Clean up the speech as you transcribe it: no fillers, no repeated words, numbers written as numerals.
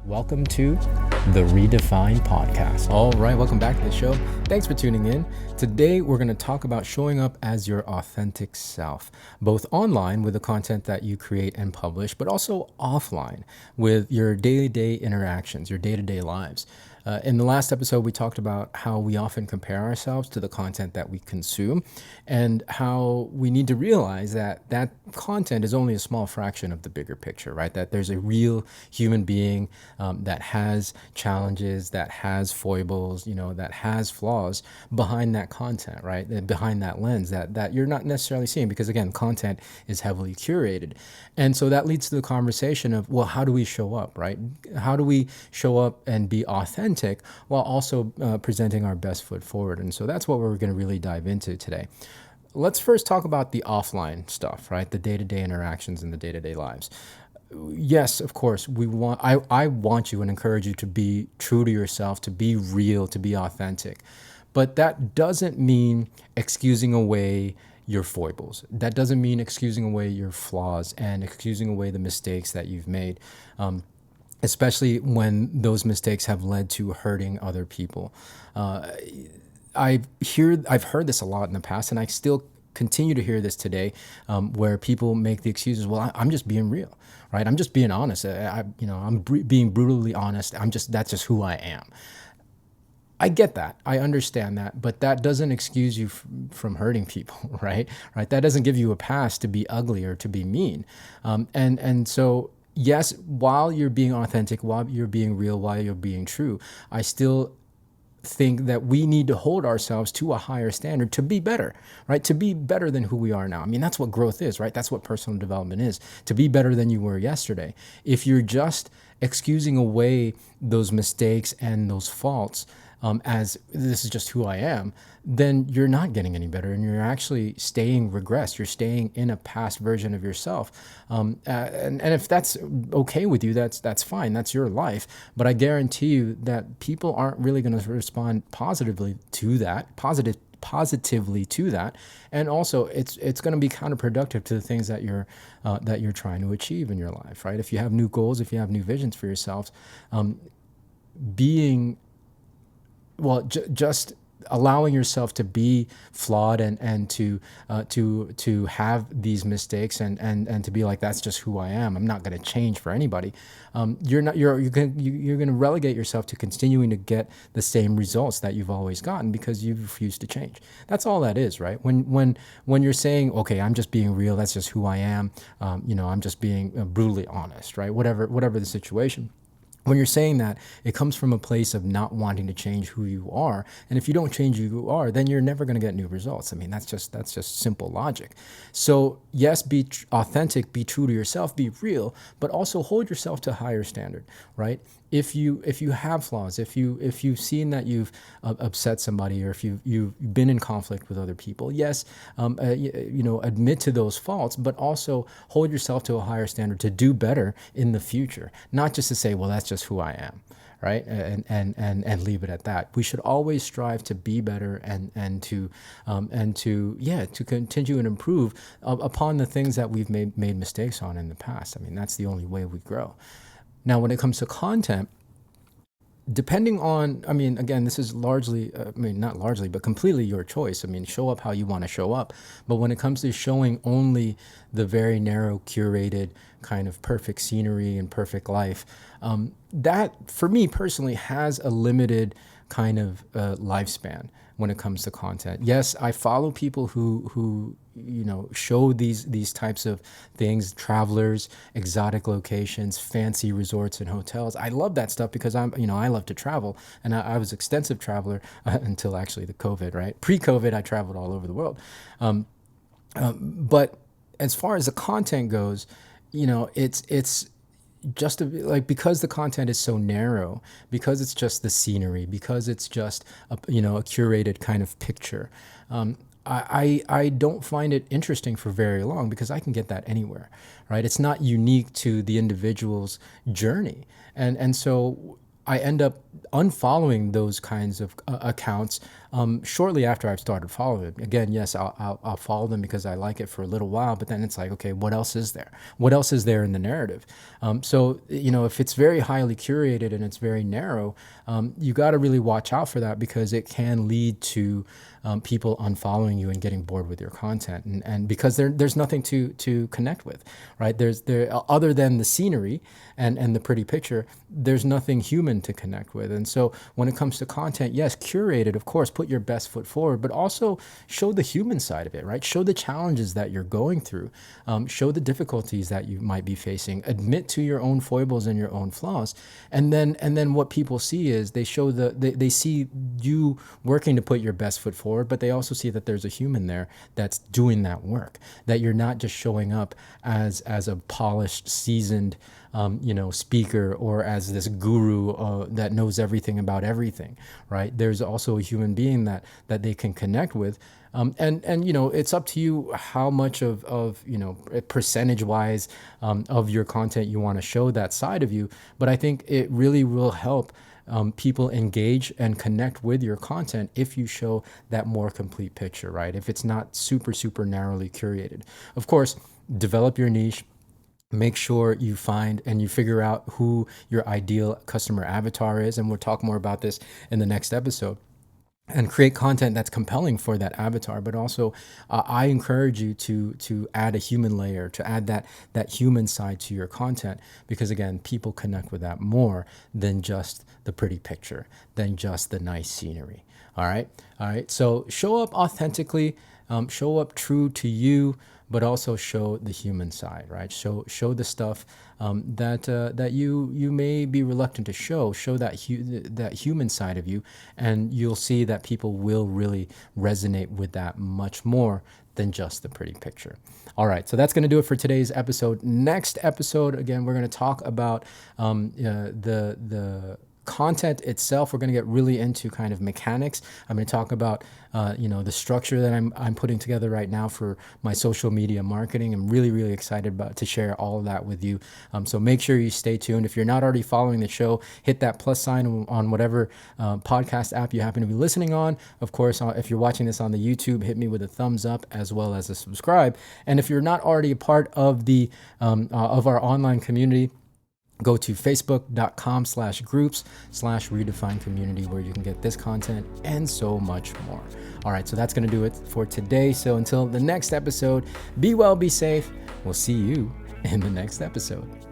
Welcome to the Redefine Podcast. All right, welcome back to the show. Thanks for tuning in. Today, we're going to talk about showing up as your authentic self, both online with the content that you create and publish, but also offline with your day-to-day interactions, your day-to-day lives. In the last episode, we talked about how we often compare ourselves to the content that we consume and how we need to realize that that content is only a small fraction of the bigger picture, right? That there's a real human being that has challenges, that has foibles, that has flaws behind that content, right? Behind that lens that you're not necessarily seeing because, again, content is heavily curated. And so that leads to the conversation of, well, how do we show up, right? How do we show up and be authentic while also presenting our best foot forward? And so that's what we're going to really dive into today. Let's first talk about the offline stuff, right? The day-to-day interactions and the day-to-day lives. Yes, of course, I want you and encourage you to be true to yourself, to be real, to be authentic. But that doesn't mean excusing away your foibles. That doesn't mean excusing away your flaws and excusing away the mistakes that you've made. Especially when those mistakes have led to hurting other people. I've heard this a lot in the past, and I still continue to hear this today, where people make the excuses. Well, I'm just being real, right? I'm just being honest. I'm being brutally honest. That's just who I am. I get that. I understand that, but that doesn't excuse you from hurting people, right? Right. That doesn't give you a pass to be ugly or to be mean. So yes, while you're being authentic, while you're being real, while you're being true, I still think that we need to hold ourselves to a higher standard to be better, right? To be better than who we are now. I mean, that's what growth is, right? That's what personal development is, to be better than you were yesterday. If you're just excusing away those mistakes and those faults, as this is just who I am, then you're not getting any better and you're actually staying regressed. You're staying in a past version of yourself. And if that's okay with you, that's fine. That's your life. But I guarantee you that people aren't really going to respond positively to that, positively to that, and also it's going to be counterproductive to the things that you're trying to achieve in your life, right? If you have new goals, if you have new visions for yourselves, just allowing yourself to be flawed and to have these mistakes and to be like, that's just who I am. I'm not going to change for anybody. You're going to relegate yourself to continuing to get the same results that you've always gotten because you've refused to change. That's all that is, right? When you're saying, okay, I'm just being real, that's just who I am. I'm just being brutally honest, right? Whatever the situation. When you're saying that, it comes from a place of not wanting to change who you are. And if you don't change who you are, then you're never going to get new results. I mean, that's just simple logic. So yes, be authentic, be true to yourself, be real, but also hold yourself to a higher standard, right? If you have flaws, if you've seen that you've upset somebody, or if you've been in conflict with other people, yes, admit to those faults, but also hold yourself to a higher standard to do better in the future. Not just to say, well, that's just who I am, right? And leave it at that. We should always strive to be better and to continue and improve upon the things that we've made mistakes on in the past. I mean, that's the only way we grow. Now, when it comes to content, depending on, I mean, again, this is largely, not largely, but completely your choice. I mean, show up how you want to show up. But when it comes to showing only the very narrow, curated, kind of perfect scenery and perfect life, that, for me personally, has a limited kind of lifespan when it comes to content. Yes, I follow people who show these types of things, travelers, exotic locations, fancy resorts and hotels. I love that stuff because I love to travel, and I was an extensive traveler until actually the COVID, right? Pre-COVID, I traveled all over the world. But as far as the content goes, it's just because the content is so narrow, because it's just the scenery, because it's just a curated kind of picture. I don't find it interesting for very long because I can get that anywhere, right? It's not unique to the individual's journey. And so I end up unfollowing those kinds of accounts shortly after I've started following. Again, yes, I'll follow them because I like it for a little while, but then it's like, okay, what else is there? What else is there in the narrative? So, if it's very highly curated and it's very narrow, you got to really watch out for that, because it can lead to people unfollowing you and getting bored with your content, and because there's nothing to connect with, right? There other than the scenery and the pretty picture, there's nothing human to connect with. And so when it comes to content, yes, curated, of course, put your best foot forward, but also show the human side of it, right? Show the challenges that you're going through, show the difficulties that you might be facing, admit to your own foibles and your own flaws, and then what people see is they see you working to put your best foot forward, but they also see that there's a human there that's doing that work, that you're not just showing up as a polished, seasoned speaker, or as this guru that knows everything about everything, right? There's also a human being that they can connect with. And it's up to you how much of percentage wise of your content you want to show that side of you. But I think it really will help people engage and connect with your content if you show that more complete picture, right? If it's not super, super narrowly curated. Of course, develop your niche. Make sure you find and you figure out who your ideal customer avatar is. And we'll talk more about this in the next episode. And create content that's compelling for that avatar. But also, I encourage you to add a human layer, to add that human side to your content, because again, people connect with that more than just the pretty picture, than just the nice scenery. All right. So show up authentically, show up true to you, but also show the human side, right? Show the stuff that you may be reluctant to show. Show that human side of you, and you'll see that people will really resonate with that much more than just the pretty picture. All right, so that's going to do it for today's episode. Next episode, again, we're going to talk about the content itself. We're going to get really into kind of mechanics. I'm going to talk about the structure that I'm putting together right now for my social media marketing. I'm really, really excited to share all of that with you. So make sure you stay tuned. If you're not already following the show, hit that plus sign on whatever podcast app you happen to be listening on. Of course, if you're watching this on the YouTube, hit me with a thumbs up as well as a subscribe. And if you're not already a part of the of our online community, go to facebook.com/groups/redefine community, where you can get this content and so much more. All right, so that's going to do it for today. So until the next episode, be well, be safe. We'll see you in the next episode.